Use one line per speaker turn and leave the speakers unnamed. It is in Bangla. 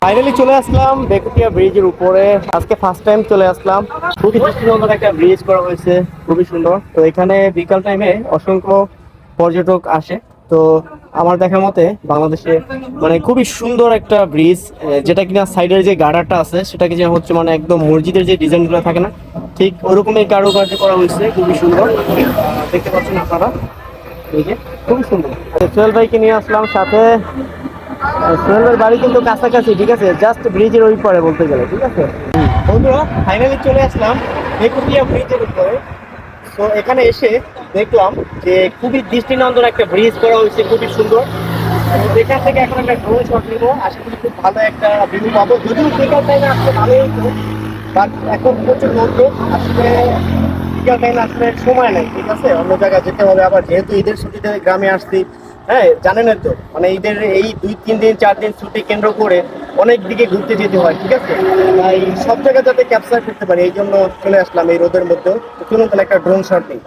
ফাইনালি চলে আসলাম বেকুটিয়া ব্রিজের উপরে। আজকে ফার্স্ট টাইম চলে আসলাম। খুবই সুন্দর একটা ব্রিজ করা হয়েছে, খুবই সুন্দর। তো এখানে বিকাল টাইমে অসংখ্য পর্যটক আসে। তো আমার দেখার মতে বাংলাদেশে মানে খুবই সুন্দর একটা ব্রিজ, যেটা কিনা সাইডের যে গার্ডারটা আছে সেটাকে যে হচ্ছে মানে একদম মসজিদের যে ডিজাইনগুলো থাকে না, ঠিক ওরকমই কারুকার্য করা হয়েছে, খুবই সুন্দর। দেখতে পাচ্ছেন আপনারা, এই যে খুবই সুন্দর। সোহেল ভাইকে নিয়ে আসলাম সাথে। সোহেলের বাড়ি কিন্তু কাছাকাছি, ঠিক আছে, জাস্ট ব্রিজের ওই পারে বলতে গেলে, ঠিক আছে। বন্ধুরা ফাইনালি চলে আসলাম বেকুটিয়া ব্রিজের উপরে। তো এখানে এসে দেখলাম যে খুবই দৃষ্টিনন্দন একটা ব্রিজ করা হয়েছে, খুবই সুন্দর। তো এখান থেকে এখন একটা ড্রোন শট নিবো, আশা করি খুব ভালো একটা ভিউ পাবো। যদিও বিকাল টাইমে আসলে ভালোই হতো, বাট এখন প্রচুর রোদ, আসলে বিকাল টাইমে আসলে সময় নেই, ঠিক আছে, অন্য জায়গায় যেতে হবে। আবার যেহেতু ঈদের ছুটিতে গ্রামে আসছি, হ্যাঁ জানেন তো, মানে ঈদের এই 2-3 দিন 4 দিন ছুটি কেন্দ্র করে অনেক দিকে ঘুরতে যেতে হয়, ঠিক আছে। তাই সব জায়গা যাতে ক্যাপচার করতে পারি এই জন্য চলে আসলাম এই রোদের মধ্যেও। তো চলুন তাহলে একটা ড্রোন শট নিই।